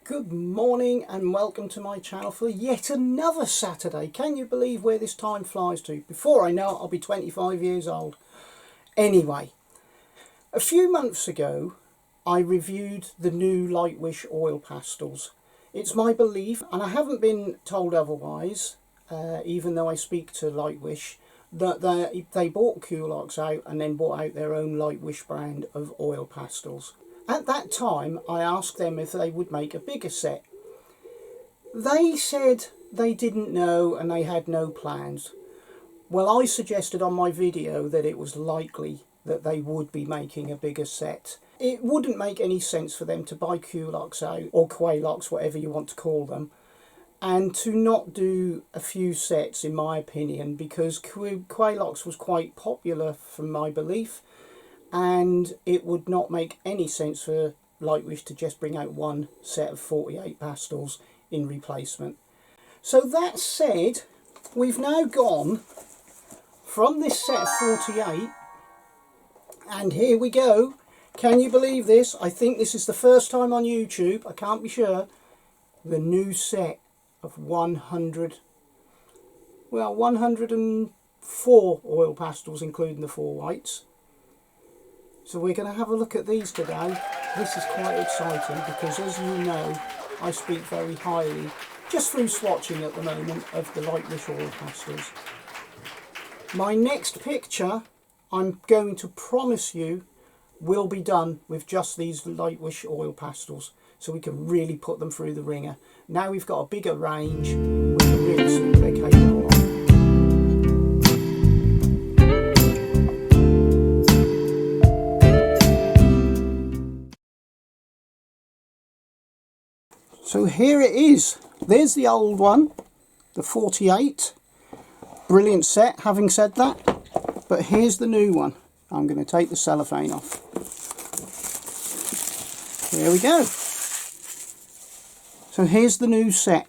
Good morning and welcome to my channel for yet another Saturday. Can you believe where this time flies to? Before I know it, I'll be 25 years old. Anyway, a few months ago I reviewed the new Lightwish oil pastels. It's my belief, and I haven't been told otherwise, even though I speak to Lightwish, that they bought Kulaks out and then bought out their own Lightwish brand of oil pastels. At that time, I asked them if they would make a bigger set. They said they didn't know and they had no plans. Well, I suggested on my video that it was likely that they would be making a bigger set. It wouldn't make any sense for them to buy Kulaks out, or Quailoks, whatever you want to call them, and to not do a few sets, in my opinion, because Quailoks was quite popular from my belief. And it would not make any sense for Lightwish to just bring out one set of 48 pastels in replacement. So that said, we've now gone from this set of 48, and here we go. Can you believe this? I think this is the first time on YouTube, I can't be sure, the new set of 104 oil pastels, including the 4 whites. So we're going to have a look at these today. This is quite exciting because, as you know, I speak very highly, just through swatching at the moment, of the Lightwish oil pastels. My next picture, I'm going to promise you, will be done with just these Lightwish oil pastels, so we can really put them through the ringer. Now we've got a bigger range, we can really see what they're capable of. So here it is. There's the old one, the 48. Brilliant set, having said that. But here's the new one. I'm going to take the cellophane off. Here we go. So here's the new set.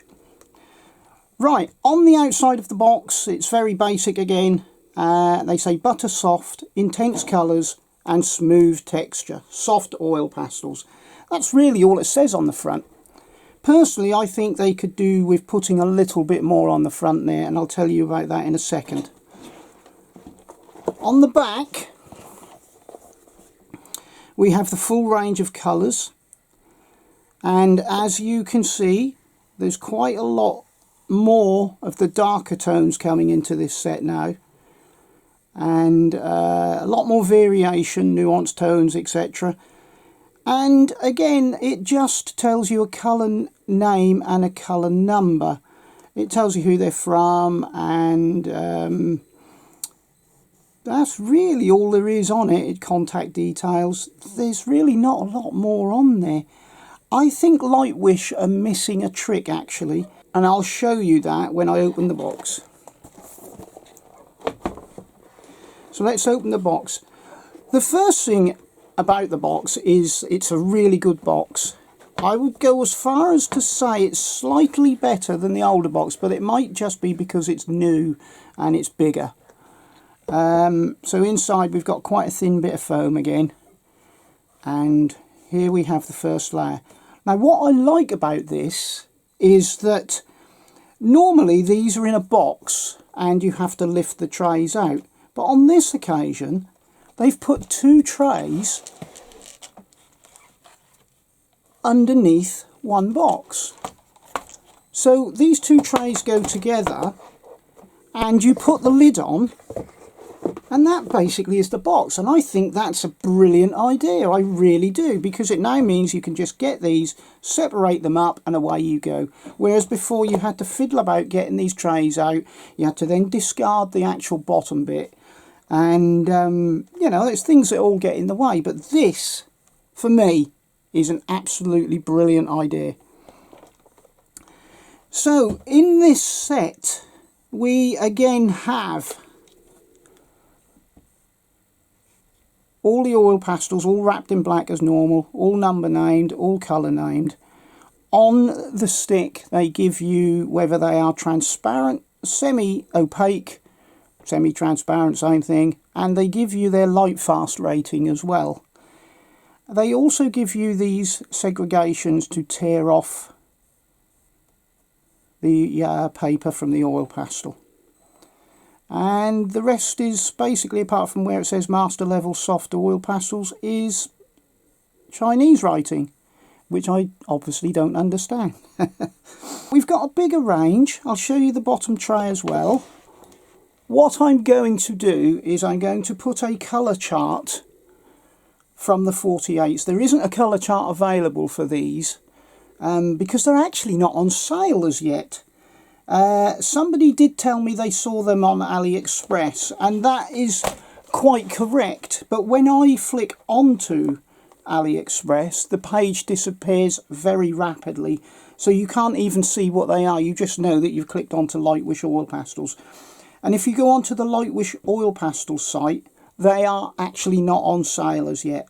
Right, on the outside of the box, it's very basic again. They say butter soft, intense colours and smooth texture. Soft oil pastels. That's really all it says on the front. Personally, I think they could do with putting a little bit more on the front there, and I'll tell you about that in a second. On the back, we have the full range of colours, and as you can see, there's quite a lot more of the darker tones coming into this set now, and a lot more variation, nuanced tones, etc. And again, it just tells you a colour name and a colour number. It tells you who they're from, and that's really all there is on it. Contact details. There's really not a lot more on there. I think Lightwish are missing a trick, actually, and I'll show you that when I open the box. So let's open the box. The first thing about the box is it's a really good box. I would go as far as to say it's slightly better than the older box, but it might just be because it's new and it's bigger. So inside we've got quite a thin bit of foam again, and here we have the first layer. Now what I like about this is that normally these are in a box and you have to lift the trays out, but on this occasion they've put 2 trays underneath one box. So these 2 trays go together and you put the lid on, and that basically is the box. And I think that's a brilliant idea. I really do, because it now means you can just get these, separate them up, and away you go. Whereas before you had to fiddle about getting these trays out. You had to then discard the actual bottom bit. And, you know, there's things that all get in the way. But this, for me, is an absolutely brilliant idea. So, in this set, we again have all the oil pastels, all wrapped in black as normal, all number named, all colour named. On the stick, they give you whether they are transparent, semi-opaque, semi-transparent, same thing, and they give you their light fast rating as well. They also give you these segregations to tear off the paper from the oil pastel. And the rest is basically, apart from where it says master level soft oil pastels, is Chinese writing, which I obviously don't understand. We've got a bigger range. I'll show you the bottom tray as well. What I'm going to do is I'm going to put a colour chart from the 48s. There isn't a colour chart available for these because they're actually not on sale as yet. Somebody did tell me they saw them on AliExpress, and that is quite correct, but when I flick onto AliExpress, the page disappears very rapidly, so you can't even see what they are. You just know that you've clicked onto Lightwish oil pastels. And if you go onto the Lightwish oil pastels site, they are actually not on sale as yet.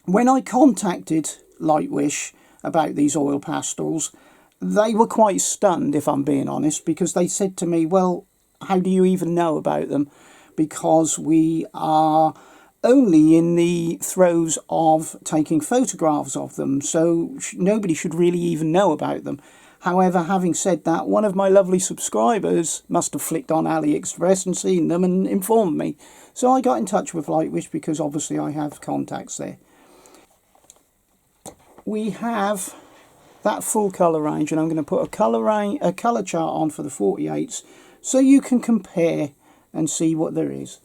When I contacted Lightwish about these oil pastels, they were quite stunned, if I'm being honest, because they said to me, well, how do you even know about them? Because we are only in the throes of taking photographs of them, so nobody should really even know about them. However, having said that, one of my lovely subscribers must have flicked on AliExpress and seen them and informed me. So I got in touch with Lightwish because obviously I have contacts there. We have that full colour range, and I'm going to put a colour chart on for the 48s so you can compare and see what there is.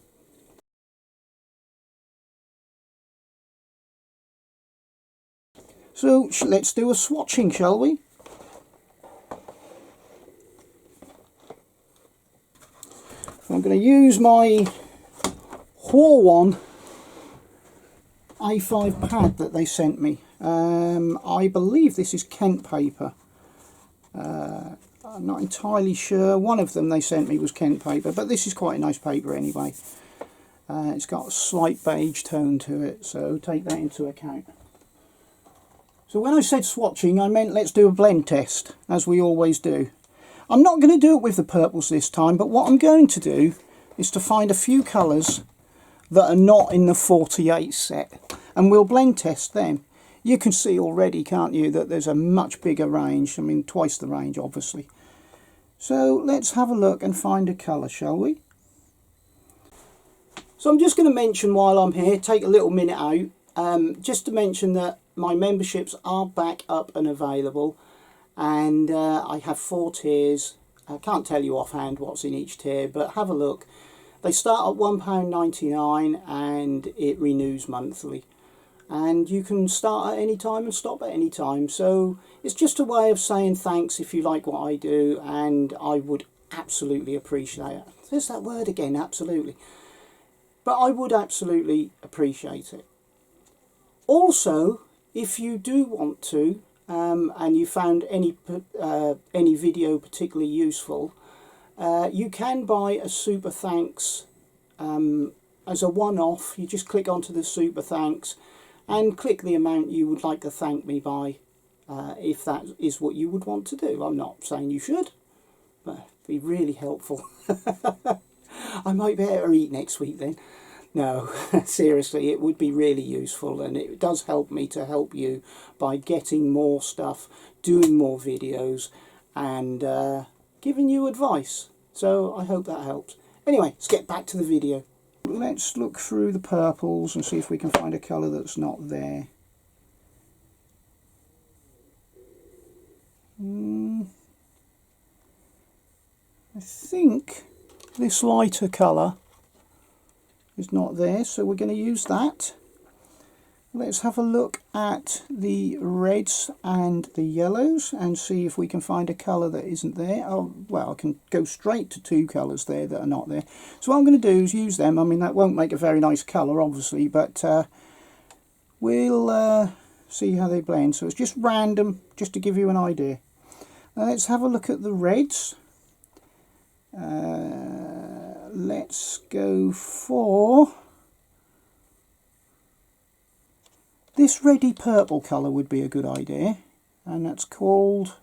So let's do a swatching, shall we? I'm going to use my Horwan A5 pad that they sent me. I believe this is Kent paper. I'm not entirely sure. One of them they sent me was Kent paper, but this is quite a nice paper anyway. It's got a slight beige tone to it, so take that into account. So when I said swatching, I meant let's do a blend test, as we always do. I'm not going to do it with the purples this time, but what I'm going to do is to find a few colours that are not in the 48 set, and we'll blend test them. You can see already, can't you, that there's a much bigger range. I mean, twice the range, obviously. So let's have a look and find a colour, shall we? So I'm just going to mention while I'm here, take a little minute out, just to mention that my memberships are back up and available, and I have 4 tiers. I can't tell you offhand what's in each tier, but have a look. They start at £1.99 and it renews monthly. And you can start at any time and stop at any time. So it's just a way of saying thanks if you like what I do, and I would absolutely appreciate it. There's that word again, absolutely. But I would absolutely appreciate it. Also, if you do want to, and you found any video particularly useful, you can buy a super thanks as a one-off. You just click onto the super thanks and click the amount you would like to thank me by, if that is what you would want to do. I'm not saying you should, but it'd be really helpful. I might better eat next week then. No, seriously, it would be really useful, and it does help me to help you by getting more stuff, doing more videos, and giving you advice. So I hope that helps. Anyway, let's get back to the video. Let's look through the purples and see if we can find a colour that's not there. I think this lighter colour is not there, so we're going to use that. Let's have a look at the reds and the yellows and see if we can find a colour that isn't there. Oh, well, I can go straight to 2 colours there that are not there. So what I'm going to do is use them. I mean, that won't make a very nice colour, obviously, but we'll see how they blend. So it's just random, just to give you an idea. Now let's have a look at the reds. Let's go for this reddy purple colour would be a good idea, and that's called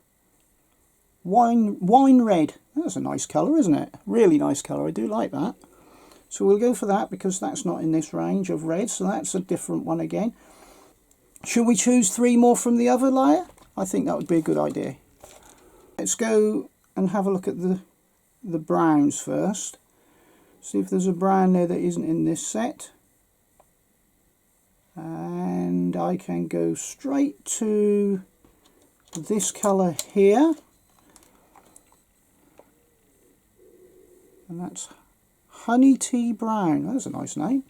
wine red. That's a nice colour, isn't it? Really nice colour. I do like that. So we'll go for that because that's not in this range of red, so that's a different one again. Should we choose 3 more from the other layer? I think that would be a good idea. Let's go and have a look at the browns first. See if there's a brown there that isn't in this set. And I can go straight to this colour here. And that's Honey Tea Brown. That's a nice name.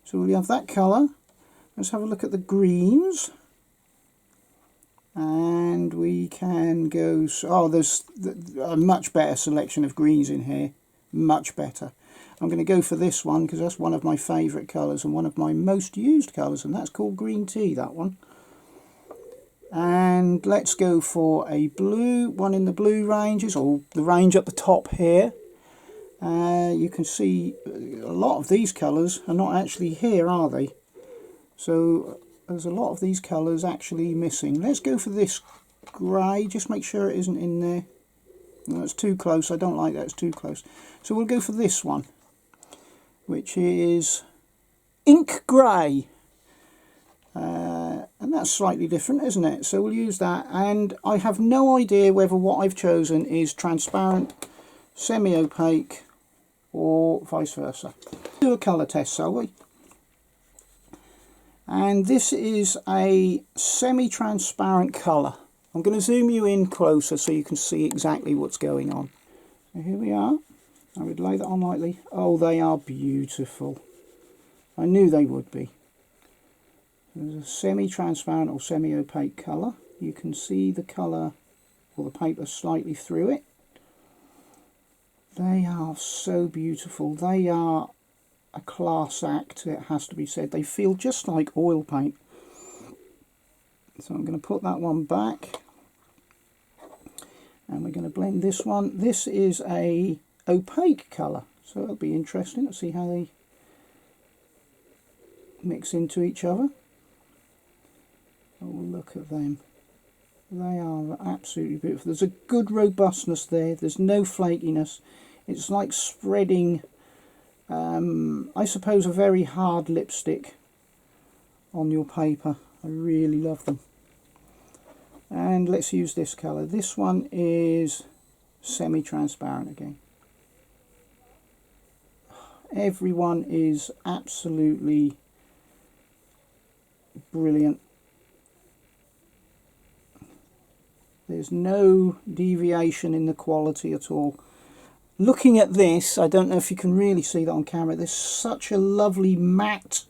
So we have that colour. Let's have a look at the greens. And we can go... Oh, there's a much better selection of greens in here. Much better. I'm going to go for this one because that's one of my favourite colours and one of my most used colours, and that's called green tea, that one. And let's go for a blue, one in the blue ranges, or the range at the top here. You can see a lot of these colours are not actually here, are they? So there's a lot of these colours actually missing. Let's go for this grey, just make sure it isn't in there. No, that's too close, I don't like that, it's too close. So we'll go for this one, which is ink grey. And that's slightly different, isn't it? So we'll use that. And I have no idea whether what I've chosen is transparent, semi-opaque, or vice versa. Do a colour test, shall we? And this is a semi-transparent colour. I'm going to zoom you in closer so you can see exactly what's going on. So here we are. I would lay that on lightly. Oh, they are beautiful. I knew they would be. There's a semi-transparent or semi-opaque colour. You can see the colour or the paper slightly through it. They are so beautiful. They are a class act, it has to be said. They feel just like oil paint. So I'm going to put that one back. And we're going to blend this one. This is a opaque colour, so it'll be interesting to see how they mix into each other. Oh, look at them. They are absolutely beautiful. There's a good robustness there. There's no flakiness. It's like spreading, I suppose, a very hard lipstick on your paper. I really love them. And let's use this colour. This one is semi-transparent again. Everyone is absolutely brilliant. There's no deviation in the quality at all. Looking at this, I don't know if you can really see that on camera, there's such a lovely matte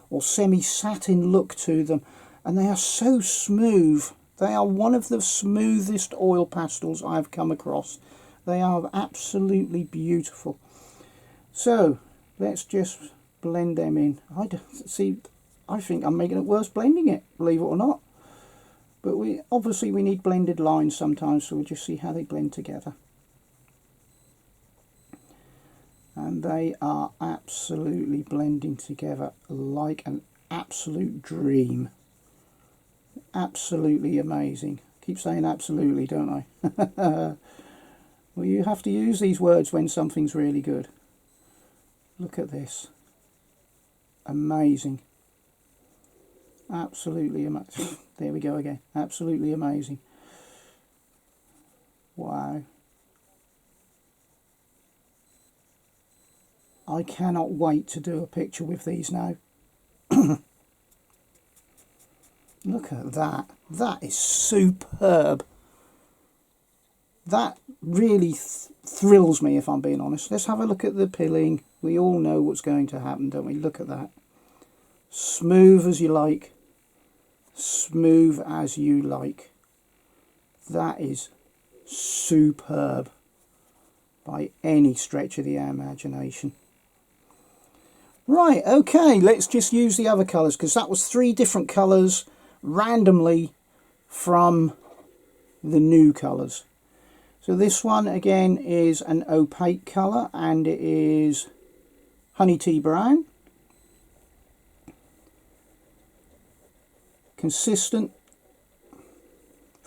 or semi-satin look to them, and they are so smooth. They are one of the smoothest oil pastels I've come across. They are absolutely beautiful. So let's just blend them in. I think I'm making it worse blending it, believe it or not. But obviously we need blended lines sometimes, so we'll just see how they blend together. And they are absolutely blending together like an absolute dream. Absolutely amazing. I keep saying absolutely, don't I? Well, you have to use these words when something's really good. Look at this. Amazing. Absolutely amazing. There we go again. Absolutely amazing. Wow. I cannot wait to do a picture with these now. Look at that. That is superb. That really thrills me, if I'm being honest. Let's have a look at the pilling. We all know what's going to happen, don't we? Look at that. Smooth as you like. Smooth as you like. That is superb by any stretch of the imagination. Right, okay, let's just use the other colours, because that was 3 different colours randomly from the new colours. So this one again is an opaque colour, and it is Honey Tea Brown. Consistent,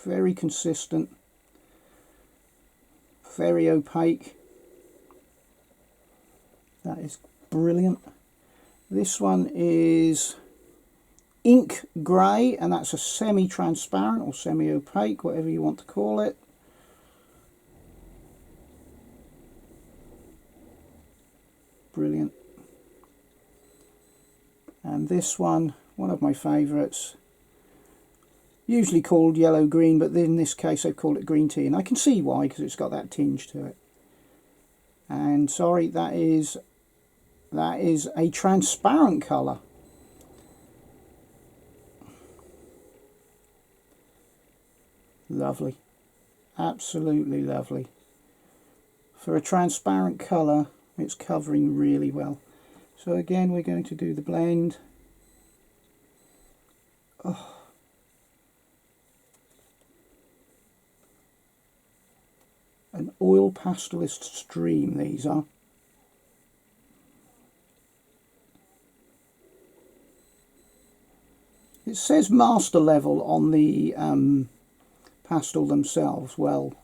very consistent, very opaque. That is brilliant. This one is ink grey, and that's a semi-transparent or semi-opaque, whatever you want to call it. Brilliant. And this one of my favourites, usually called yellow green, but in this case I've called it green tea, and I can see why, because it's got that tinge to it. And sorry, that is a transparent colour. Lovely, absolutely lovely. For a transparent colour, it's covering really well. So again, we're going to do the blend. Oh. An oil pastelist stream, these are. It says master level on the pastel themselves. Well,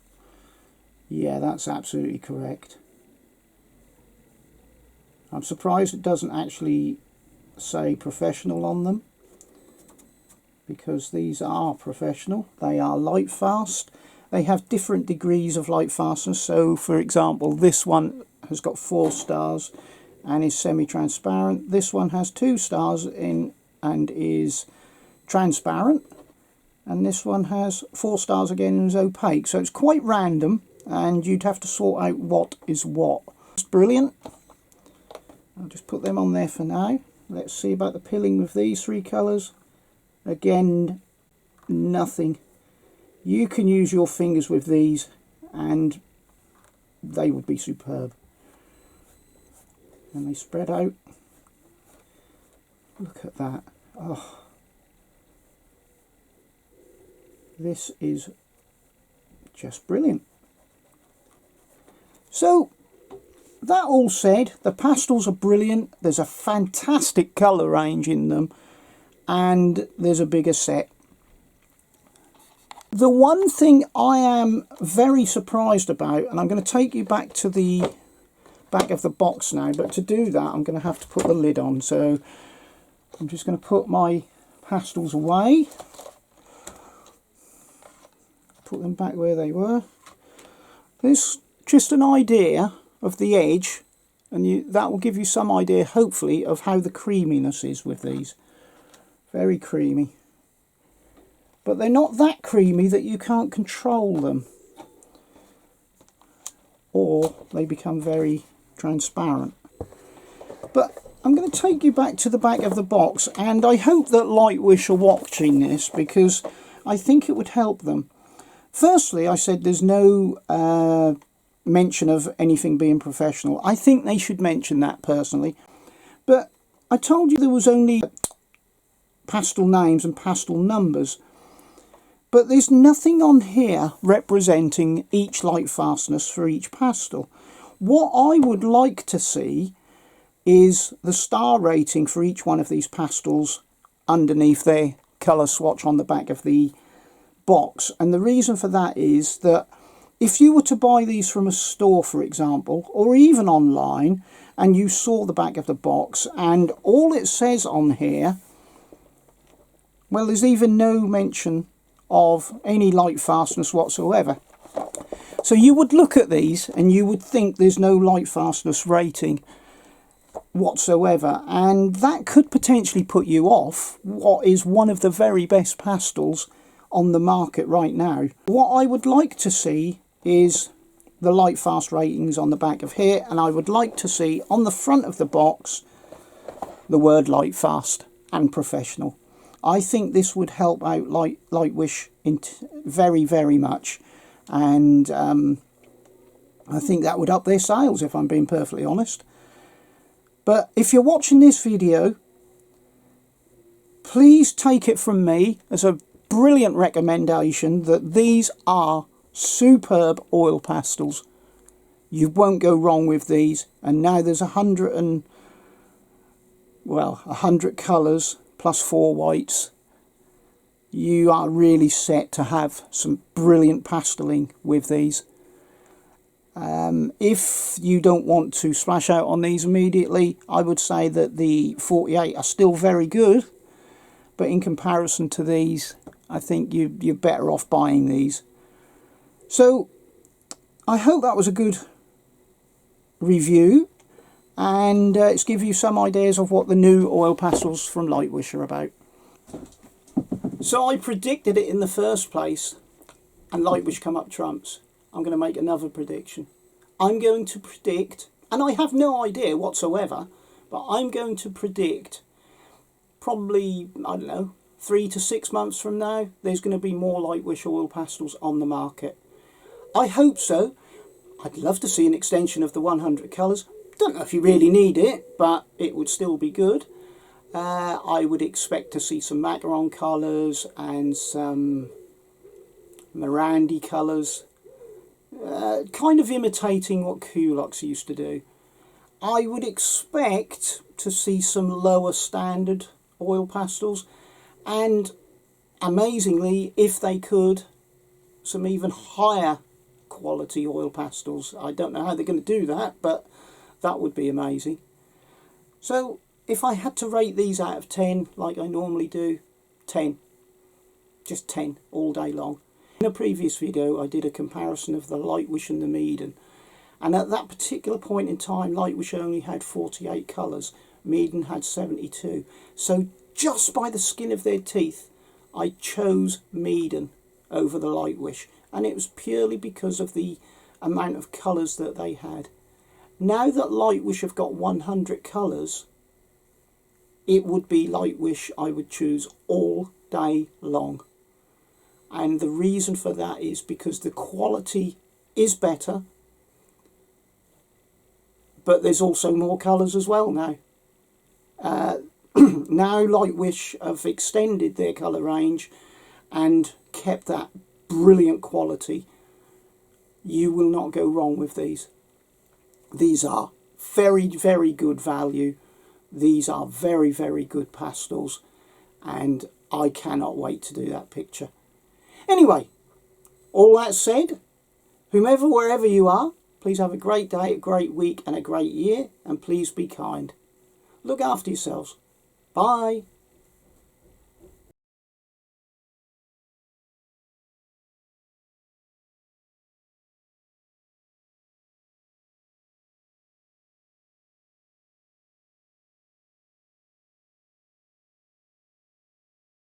yeah, that's absolutely correct. I'm surprised it doesn't actually say professional on them, because these are professional. They are light fast. They have different degrees of light fastness. So for example, this one has got 4 stars and is semi-transparent. This one has 2 stars in and is transparent, and this one has 4 stars again and is opaque. So it's quite random, and you'd have to sort out what is what. It's brilliant. I'll just put them on there for now. Let's see about the pilling with these 3 colours. Again, nothing. You can use your fingers with these and they would be superb. And they spread out. Look at that. Oh, this is just brilliant. So, that all said, the pastels are brilliant. There's a fantastic colour range in them, and there's a bigger set. The one thing I am very surprised about, and I'm going to take you back to the back of the box now, but to do that I'm going to have to put the lid on. So I'm just going to put my pastels away, put them back where they were. There's just an idea of the edge, and that will give you some idea, hopefully, of how the creaminess is with these. Very creamy. But they're not that creamy that you can't control them, or they become very transparent. But I'm going to take you back to the back of the box, and I hope that Lightwish are watching this, because I think it would help them. Firstly, I said there's no mention of anything being professional. I think they should mention that personally. But I told you there was only pastel names and pastel numbers. But there's nothing on here representing each light fastness for each pastel. What I would like to see is the star rating for each one of these pastels underneath their colour swatch on the back of the box. And the reason for that is that if you were to buy these from a store, for example, or even online, and you saw the back of the box and all it says on here, well, there's even no mention of any light fastness whatsoever. So you would look at these and you would think there's no light fastness rating whatsoever, and that could potentially put you off what is one of the very best pastels on the market right now. What I would like to see is the light fast ratings on the back of here, and I would like to see on the front of the box the word light fast and professional. I think this would help out Lightwish very, very much, and I think that would up their sales, if I'm being perfectly honest. But if you're watching this video, please take it from me as a brilliant recommendation that these are superb oil pastels. You won't go wrong with these. And now there's 100 colours plus 4 whites. You are really set to have some brilliant pasteling with these. If you don't want to splash out on these immediately, I would say that the 48 are still very good, but in comparison to these, I think you're better off buying these. So I hope that was a good review, and it's give you some ideas of what the new oil pastels from Lightwish are about. So I predicted it in the first place, and Lightwish come up trumps. I'm going to make another prediction. I'm going to predict, and I have no idea whatsoever, but I'm going to predict probably, I don't know, 3 to 6 months from now, there's going to be more Lightwish oil pastels on the market. I hope so. I'd love to see an extension of the 100 colours. Don't know if you really need it, but it would still be good. I would expect to see some macaron colours and some Mirandy colours, kind of imitating what Kulux used to do. I would expect to see some lower standard oil pastels, and amazingly, if they could, some even higher quality oil pastels. I don't know how they're going to do that, but that would be amazing. So if I had to rate these out of 10 like I normally do, 10. Just 10 all day long. In a previous video I did a comparison of the Lightwish and the Meaden, and at that particular point in time Lightwish only had 48 colours, Meaden had 72. So just by the skin of their teeth I chose Meaden over the Lightwish, and it was purely because of the amount of colours that they had. Now that Lightwish have got 100 colours, it would be Lightwish I would choose all day long. And the reason for that is because the quality is better, but there's also more colours as well now. Now Lightwish have extended their colour range and kept that brilliant quality. You will not go wrong with these. These are very, very good value. These are very, very good pastels, and I cannot wait to do that picture. Anyway, all that said, whomever, wherever you are, please have a great day, a great week and a great year, and please be kind. Look after yourselves. Bye.